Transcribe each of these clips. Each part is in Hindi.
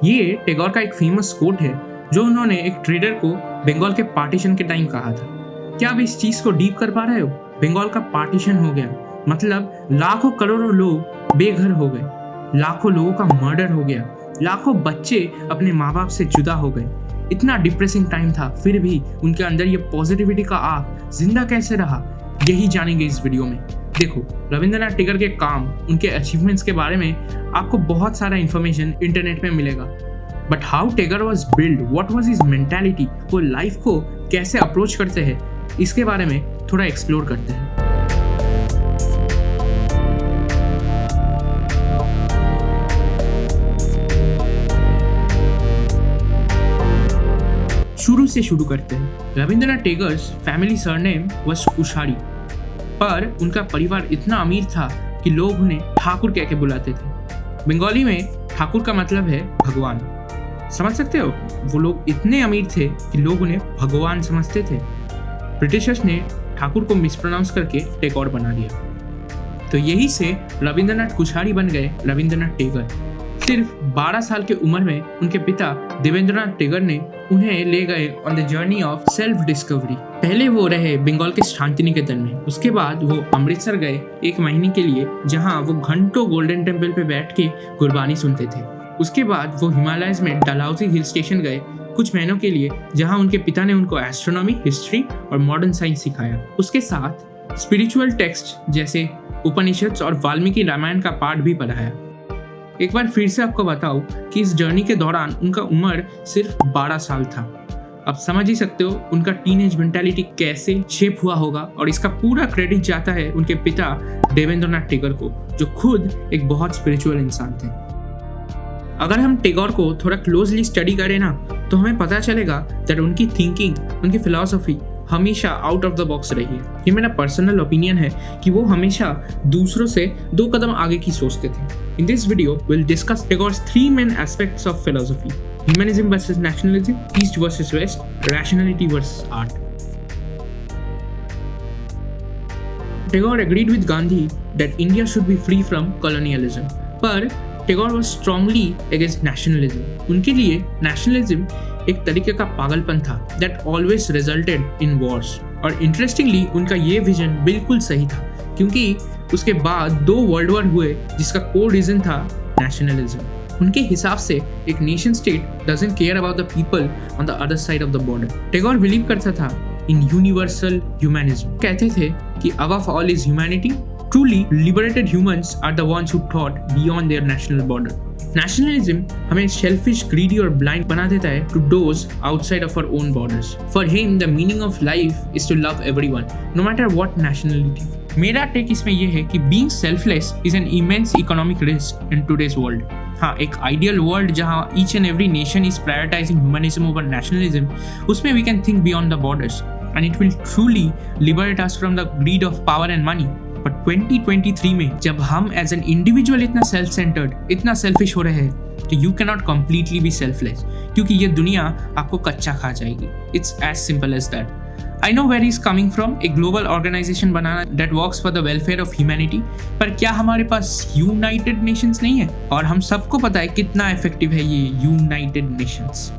ये टैगोर का एक फेमस कोट है जो उन्होंने एक ट्रेडर को बंगाल के पार्टीशन के टाइम कहा था। क्या आप इस चीज को डीप कर पा रहे हो? बंगाल का पार्टीशन हो गया, मतलब लाखों करोड़ों लोग बेघर हो गए, लाखों लोगों का मर्डर हो गया, लाखों बच्चे अपने माँ बाप से जुदा हो गए। इतना डिप्रेसिंग टाइम था, फिर भी उनके अंदर ये पॉजिटिविटी का आग जिंदा कैसे रहा, यही जानेंगे इस वीडियो में। देखो, रविंद्रनाथ टैगोर के काम, उनके अचीवमेंट्स के बारे में आपको बहुत सारा इंफॉर्मेशन इंटरनेट में मिलेगा, but how Tagore was build, what was his mentality, वो लाइफ को कैसे अप्रोच करते हैं, इसके बारे में थोड़ा एक्सप्लोर करते हैं। शुरू से शुरू करते हैं। Rabindranath Tagore's family surname was Kushari, पर उनका परिवार इतना अमीर था कि लोग उन्हें ठाकुर कह के बुलाते थे। बंगाली में ठाकुर का मतलब है भगवान। समझ सकते हो, वो लोग इतने अमीर थे कि लोग उन्हें भगवान समझते थे। ब्रिटिशर्स ने ठाकुर को मिसप्रोनाउंस करके टैगोर बना दिया, तो यही से रविंद्रनाथ कुशारी बन गए रविंद्रनाथ टैगोर। सिर्फ 12 साल की उम्र में उनके पिता देवेंद्रनाथ टैगोर ने उन्हें ले गए on the journey of self discovery. पहले वो रहे बंगाल के शांतिनिकेतन में, उसके बाद वो अमृतसर गए 1 महीने के लिए, जहां वो घंटों गोल्डन टेम्पल पे बैठ के गुरबानी सुनते थे। उसके बाद वो हिमालयस में डलहौजी हिल स्टेशन गए कुछ महीनों के लिए, जहां उनके पिता ने उनको एस्ट्रोनॉमी, हिस्ट्री और मॉडर्न साइंस सिखाया। उसके साथ स्पिरिचुअल टेक्स्ट जैसे उपनिषद और वाल्मीकि रामायण का पाठ भी पढ़ाया। एक बार फिर से आपको बताऊं कि इस जर्नी के दौरान उनका उम्र सिर्फ 12 साल था। आप समझ ही सकते हो उनका टीनेज मेंटालिटी कैसे शेप हुआ होगा, और इसका पूरा क्रेडिट जाता है उनके पिता देवेंद्रनाथ टैगोर को, जो खुद एक बहुत स्पिरिचुअल इंसान थे। अगर हम टैगोर को थोड़ा क्लोजली स्टडी करें ना, तो हमें पता चलेगा दैट उनकी थिंकिंग, उनकी फिलॉसफी हमेशा आउट ऑफ द बॉक्स रही है। ये मेरा पर्सनल ओपिनियन है कि वो हमेशा दूसरों से 2 कदम आगे की सोचते थे। In this video will discuss Tagore's 3 main aspects of philosophy: humanism versus nationalism, east versus West, rationality versus art. Tagore agreed with Gandhi that India should be free from colonialism, पर Tagore was strongly against nationalism. उनके लिए नेशनलिज्म एक तरीके का पागलपन था that always resulted in wars. और इंटरेस्टिंगली उनका ये विजन बिल्कुल सही था, क्योंकि उसके बाद 2 वर्ल्ड वॉर हुए जिसका कोर रीजन था नेशनलिज्म। उनके हिसाब से एक nation state doesn't care about the people on the other side of the border. Tagore believe करता था इन यूनिवर्सल ह्यूमनिज्म। कहते थे कि above all is humanity. Truly liberated humans are the ones who thought beyond their national border. Nationalism हमें selfish, greedy और blind बना देता है to those outside of our own borders. For him, the meaning of life is to love everyone, no matter what nationality. मेरा टेक इसमें यह है कि being selfless is an immense economic risk in today's world. हाँ, एक ideal world जहाँ each and every nation is prioritizing humanism over nationalism, उसमें we can think beyond the borders, and it will truly liberate us from the greed of power and money. But 2023 में जब हम एज एन इंडिविजुअल इतना सेल्फ सेंटर्ड, इतना सेल्फिश हो रहे हैं कि you can not completely be selfless, क्योंकि ये दुनिया आपको कच्चा खा जाएगी। It's as simple as that. I know where is coming from, एक ग्लोबल ऑर्गेनाइजेशन बनाना that works for the welfare of humanity, पर क्या हमारे पास यूनाइटेड नेशंस नहीं है? और हम सबको पता है कितना इफेक्टिव है ये यूनाइटेड नेशंस।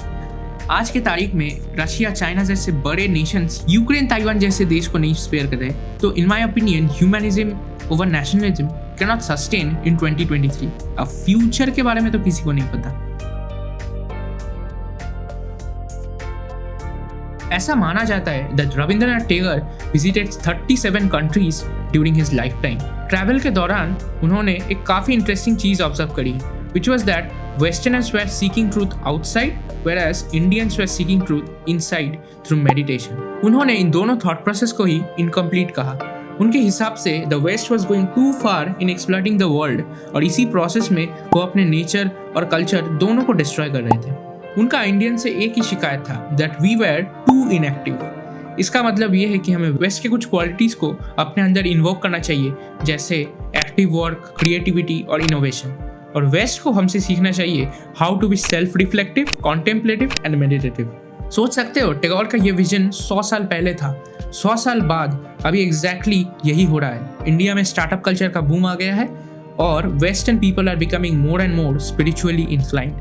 आज के तारीख में रशिया, चाइना जैसे बड़े नेशंस यूक्रेन, ताइवान जैसे देश को नहीं स्पेयर कर रहे, तो in my opinion humanism over nationalism can not sustain in 2023। अब फ्यूचर के बारे में तो किसी को नहीं पता। ऐसा माना जाता है that Rabindranath Tagore visited 37 countries during his life time. Travel के दौरान उन्होंने एक काफी इंटरेस्टिंग चीज ऑब्जर्व करी, which was that Westerners were seeking truth outside, whereas Indians were seeking truth inside through meditation. उन्होंने इन दोनों थॉट प्रोसेस को ही इनकम्प्लीट कहा। उनके हिसाब से the west was going too far in exploiting the world, और इसी प्रोसेस में वो अपने नेचर और कल्चर दोनों को डिस्ट्रॉय कर रहे थे। उनका इंडियन से एक ही शिकायत था, that we were too inactive. इसका मतलब ये है कि हमें वेस्ट के कुछ क्वालिटीज को अपने अंदर इन्वोक करना चाहिए, जैसे एक्टिव वर्क, क्रिएटिविटी और इनोवेशन। और वेस्ट को हमसे सीखना चाहिए how to be self reflective, contemplative and meditative. सोच सकते हो टैगोर का ये विजन 100 साल पहले था। 100 साल बाद अभी एग्जैक्टली यही हो रहा है। इंडिया में स्टार्टअप कल्चर का बूम आ गया है और western people are becoming more and more spiritually inclined.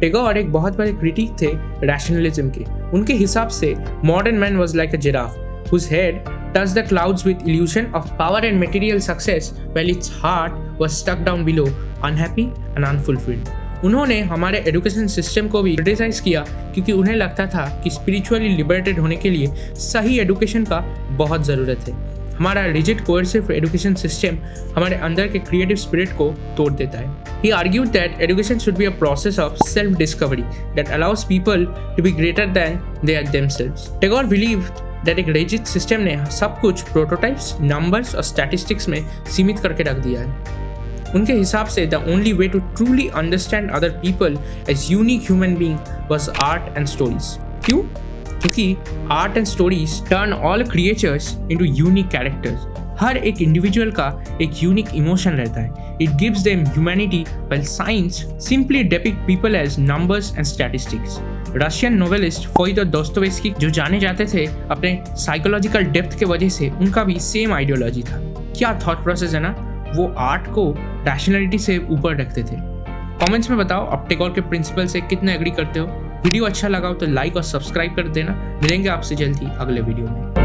Tagore एक बहुत बड़े क्रिटिक थे रैशनलिज्म के। उनके हिसाब से modern man was like a giraffe whose head touched the clouds with illusion of power and material success while its heart was stuck down below, unhappy and unfulfilled. उन्होंने हमारे एजुकेशन सिस्टम को भी क्रिटिसाइज किया क्योंकि उन्हें लगता था कि स्पिरिचुअली लिबरेटेड होने के लिए सही एजुकेशन का बहुत ज़रूरत है। हमारा रिजिड कोर्सिव एजुकेशन सिस्टम हमारे अंदर के क्रिएटिव स्पिरिट को तोड़ देता है। He argued that education should be a process of self-discovery that allows people to be greater than they are themselves. Tagore believed that एक रिजिड सिस्टम ने सब कुछ प्रोटोटाइप्स, नंबर्स और स्टैटिस्टिक्स में सीमित करके रख दिया है। उनके हिसाब से the only way to truly understand other people as unique human being was art and stories. क्यों? क्योंकि art and stories turn all creatures into unique characters. हर एक इंडिविजुअल का एक यूनिक इमोशन रहता है। It gives them humanity while science simply depict people as numbers and statistics. Russian novelist Fyodor Dostoevsky जो जाने जाते थे अपने साइकोलॉजिकल डेप्थ के वजह से, उनका भी सेम आइडियोलॉजी था। क्या थॉट प्रोसेस है ना, वो आर्ट को रैशनैलिटी से ऊपर रखते थे। कमेंट्स में बताओ आप टेगोर के प्रिंसिपल से कितने एग्री करते हो। वीडियो अच्छा लगा हो तो लाइक और सब्सक्राइब कर देना। मिलेंगे आपसे जल्दी अगले वीडियो में।